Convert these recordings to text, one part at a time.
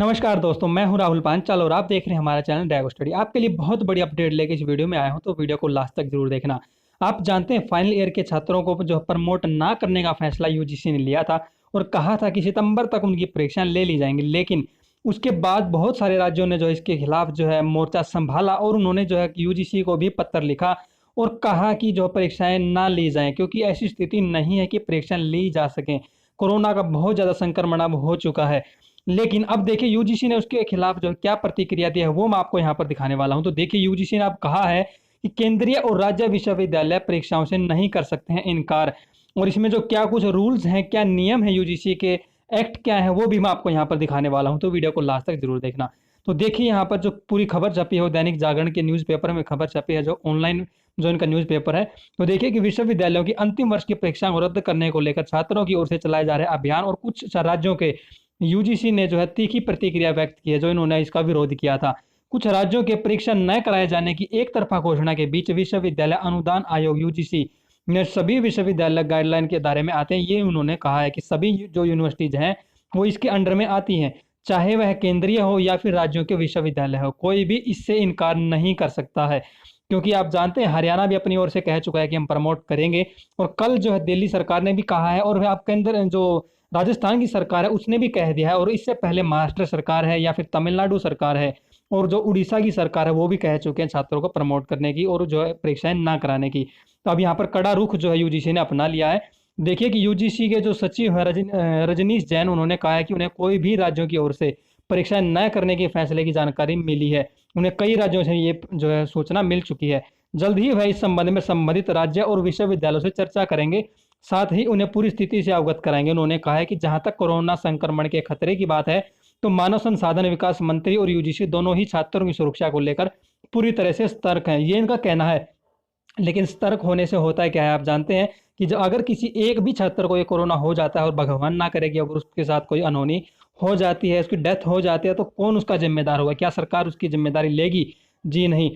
नमस्कार दोस्तों, मैं हूं राहुल पांचाल और आप देख रहे हैं हमारा चैनल डायगो स्टडी। आपके लिए बहुत बड़ी अपडेट लेके इस वीडियो में आया हूं, तो वीडियो को लास्ट तक जरूर देखना। आप जानते हैं फाइनल ईयर के छात्रों को जो प्रमोट ना करने का फैसला यूजीसी ने लिया था और कहा था कि सितंबर तक उनकी परीक्षाएं ले ली जाएंगी, लेकिन उसके बाद बहुत सारे राज्यों ने जो है इसके खिलाफ जो है मोर्चा संभाला और उन्होंने जो है यूजीसी को भी पत्र लिखा और कहा कि जो परीक्षाएं ना ली जाएं, क्योंकि ऐसी स्थिति नहीं है कि परीक्षाएं ली जा सकें। कोरोना का बहुत ज़्यादा संक्रमण अब हो चुका है। लेकिन अब देखिए यूजीसी ने उसके खिलाफ जो क्या प्रतिक्रिया दी है वो मैं आपको यहाँ पर दिखाने वाला हूँ। तो देखिए यूजीसी ने अब कहा है कि केंद्रीय और राज्य विश्वविद्यालय परीक्षाओं से नहीं कर सकते हैं इनकार, और इसमें जो क्या कुछ रूल्स हैं, क्या नियम है यूजीसी के, एक्ट क्या है, वो भी मैं आपको यहाँ पर दिखाने वाला हूँ। तो वीडियो को लास्ट तक जरूर देखना। तो देखिए यहाँ पर जो पूरी खबर छपी है वो दैनिक जागरण के न्यूज़पेपर में खबर छपी है, जो ऑनलाइन जो इनका न्यूज़पेपर है। तो देखिए कि विश्वविद्यालयों की अंतिम वर्ष की परीक्षाओं को रद्द करने को लेकर छात्रों की ओर से चलाए जा रहे अभियान और कुछ राज्यों के यूजीसी ने जो है तीखी प्रतिक्रिया व्यक्त की है, जो इन्होंने इसका विरोध किया था। कुछ राज्यों के परीक्षा न कराए जाने की एक तरफा घोषणा के बीच विश्वविद्यालय अनुदान आयोग यूजीसी ने सभी विश्वविद्यालय गाइडलाइन के दायरे में आते हैं। ये उन्होंने कहा है कि सभी जो यूनिवर्सिटीज हैं वो इसके अंडर में आती हैं, चाहे वह केंद्रीय हो या फिर राज्यों के विश्वविद्यालय हो, कोई भी इससे इनकार नहीं कर सकता है। क्योंकि आप जानते हैं हरियाणा भी अपनी ओर से कह चुका है कि हम प्रमोट करेंगे, और कल जो है दिल्ली सरकार ने भी कहा है, और आप केंद्र जो राजस्थान की सरकार है उसने भी कह दिया है, और इससे पहले महाराष्ट्र सरकार है या फिर तमिलनाडु सरकार है और जो उड़ीसा की सरकार है वो भी कह चुके हैं छात्रों को प्रमोट करने की और जो है परीक्षाएं ना कराने की। तो अब यहाँ पर कड़ा रुख जो है यूजीसी ने अपना लिया है। देखिए कि यूजीसी के जो सचिव है रजनीश जैन, उन्होंने कहा है कि उन्हें कोई भी राज्यों की ओर से परीक्षाएं न करने के फैसले की जानकारी मिली है। उन्हें कई राज्यों से ये जो है सूचना मिल चुकी है। जल्द ही वह इस संबंध में संबंधित राज्य और विश्वविद्यालयों से चर्चा करेंगे, साथ ही उन्हें पूरी स्थिति से अवगत कराएंगे। उन्होंने कहा है कि जहां तक कोरोना संक्रमण के खतरे की बात है, तो मानव संसाधन विकास मंत्री और यूजीसी दोनों ही छात्रों की सुरक्षा को लेकर पूरी तरह से सतर्क हैं, ये इनका कहना है। लेकिन सतर्क होने से होता है क्या है, आप जानते हैं कि जो अगर किसी एक भी छात्र को ये कोरोना हो जाता है और भगवान ना करे कि अगर उसके साथ कोई अनहोनी हो जाती है, उसकी डेथ हो जाती है, तो कौन उसका जिम्मेदार होगा? क्या सरकार उसकी जिम्मेदारी लेगी? जी नहीं।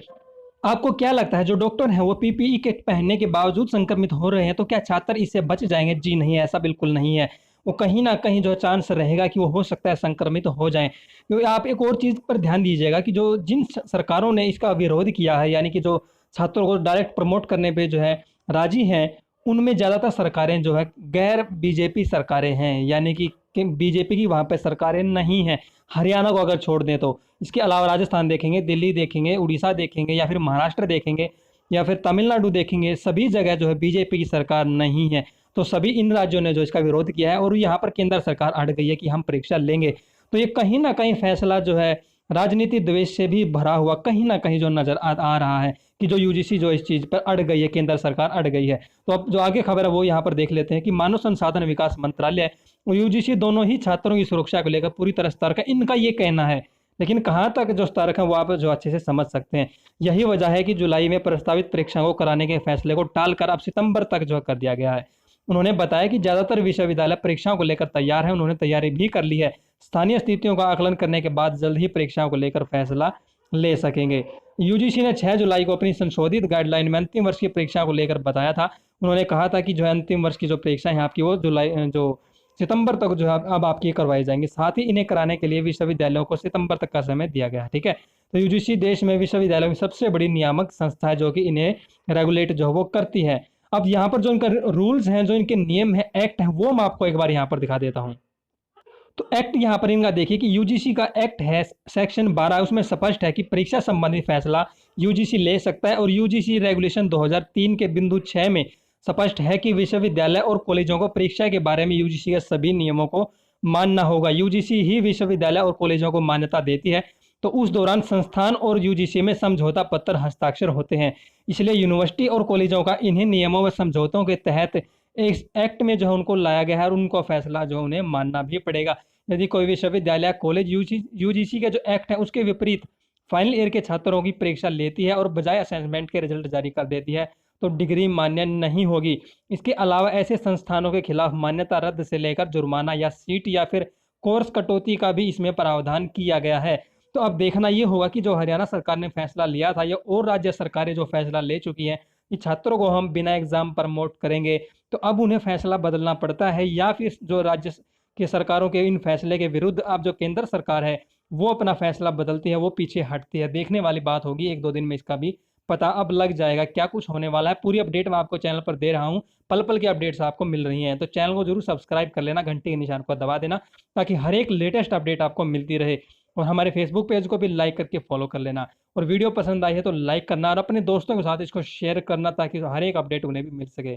आपको क्या लगता है जो डॉक्टर हैं वो पीपीई किट पहनने के बावजूद संक्रमित हो रहे हैं, तो क्या छात्र इससे बच जाएंगे? जी नहीं, ऐसा बिल्कुल नहीं है। वो कहीं ना कहीं जो चांस रहेगा कि वो हो सकता है संक्रमित हो जाएं। क्योंकि आप एक और चीज़ पर ध्यान दीजिएगा कि जो जिन सरकारों ने इसका विरोध किया है, यानी कि जो छात्रों को डायरेक्ट प्रमोट करने पे जो है राजी हैं, उनमें ज़्यादातर सरकारें जो है गैर बीजेपी सरकारें हैं, यानी कि बीजेपी की वहाँ पे सरकारें नहीं हैं, हरियाणा को अगर छोड़ दें तो। इसके अलावा राजस्थान देखेंगे, दिल्ली देखेंगे, उड़ीसा देखेंगे या फिर महाराष्ट्र देखेंगे या फिर तमिलनाडु देखेंगे, सभी जगह जो है बीजेपी की सरकार नहीं है। तो सभी इन राज्यों ने जो इसका विरोध किया है और यहाँ पर केंद्र सरकार अड़ गई है कि हम परीक्षा लेंगे। तो ये कहीं ना कहीं फैसला जो है राजनीति द्वेष से भी भरा हुआ कहीं ना कहीं जो नजर आ रहा है कि जो यूजीसी जो इस चीज़ पर अड़ गई है, केंद्र सरकार अड़ गई है। तो अब जो आगे खबर है वो यहाँ पर देख लेते हैं कि मानव संसाधन विकास मंत्रालय और यूजीसी दोनों ही छात्रों की सुरक्षा को लेकर पूरी तरह सतर्क है, इनका ये कहना है। लेकिन कहाँ तक जो सतर्क है वो आप जो अच्छे से समझ सकते हैं। यही वजह है कि जुलाई में प्रस्तावित परीक्षाओं को कराने के फैसले को टालकर अब सितंबर तक जो कर दिया गया है। उन्होंने बताया कि ज्यादातर विश्वविद्यालय परीक्षाओं को लेकर तैयार है, उन्होंने तैयारी भी कर ली है। स्थानीय स्थितियों का आकलन करने के बाद जल्द ही परीक्षाओं को लेकर फैसला ले सकेंगे। यूजीसी ने 6 जुलाई को अपनी संशोधित गाइडलाइन में अंतिम वर्ष की परीक्षा को लेकर बताया था। उन्होंने कहा था कि जो है अंतिम वर्ष की जो परीक्षा है आपकी वो जुलाई जो सितंबर तक जो है अब आपकी करवाई जाएंगी। साथ ही इन्हें कराने के लिए विश्वविद्यालयों को सितंबर तक का समय दिया गया है। ठीक है, तो यूजीसी देश में विश्वविद्यालयों की सबसे बड़ी नियामक संस्था है जो कि इन्हें रेगुलेट जो है वो करती है। अब यहाँ पर जो इनका रूल्स हैं, जो इनके नियम है, एक्ट है, वो मैं आपको एक बार यहाँ पर दिखा देता हूँ। तो एक्ट यहाँ पर इनका देखिए कि यूजीसी का एक्ट है सेक्शन 12, उसमें स्पष्ट है कि परीक्षा संबंधी फैसला यूजीसी ले सकता है। और यूजीसी रेगुलेशन 2003 के बिंदु 6 में स्पष्ट है कि विश्वविद्यालय और कॉलेजों को परीक्षा के बारे में यूजीसी के सभी नियमों को मानना होगा। यूजीसी ही विश्वविद्यालय और कॉलेजों को मान्यता देती है, तो उस दौरान संस्थान और यूजीसी में समझौता पत्र हस्ताक्षर होते हैं। इसलिए यूनिवर्सिटी और कॉलेजों का इन्हीं नियमों व समझौतों के तहत इस एक्ट में जो है उनको लाया गया है और उनको फैसला जो उन्हें मानना भी पड़ेगा। यदि कोई विश्वविद्यालय कॉलेज यूजीसी के जो एक्ट है उसके विपरीत फाइनल ईयर के छात्रों की परीक्षा लेती है और बजाय असेसमेंट के रिजल्ट जारी कर देती है, तो डिग्री मान्य नहीं होगी। इसके अलावा ऐसे संस्थानों के खिलाफ मान्यता रद्द से लेकर जुर्माना या सीट या फिर कोर्स कटौती का भी इसमें प्रावधान किया गया है। तो अब देखना ये होगा कि जो हरियाणा सरकार ने फैसला लिया था या और राज्य सरकारें जो फैसला ले चुकी हैं कि छात्रों को हम बिना एग्जाम प्रमोट करेंगे, तो अब उन्हें फैसला बदलना पड़ता है या फिर जो राज्य कि सरकारों के इन फैसले के विरुद्ध अब जो केंद्र सरकार है वो अपना फैसला बदलती है, वो पीछे हटती है। देखने वाली बात होगी, 1-2 दिन में इसका भी पता अब लग जाएगा क्या कुछ होने वाला है। पूरी अपडेट मैं आपको चैनल पर दे रहा हूँ, पल पल की अपडेट्स आपको मिल रही हैं। तो चैनल को जरूर सब्सक्राइब कर लेना, घंटे के निशान को दबा देना, ताकि हर एक लेटेस्ट अपडेट आपको मिलती रहे। और हमारे फेसबुक पेज को भी लाइक करके फॉलो कर लेना। और वीडियो पसंद आई है तो लाइक करना और अपने दोस्तों के साथ इसको शेयर करना, ताकि हर एक अपडेट उन्हें भी मिल सके।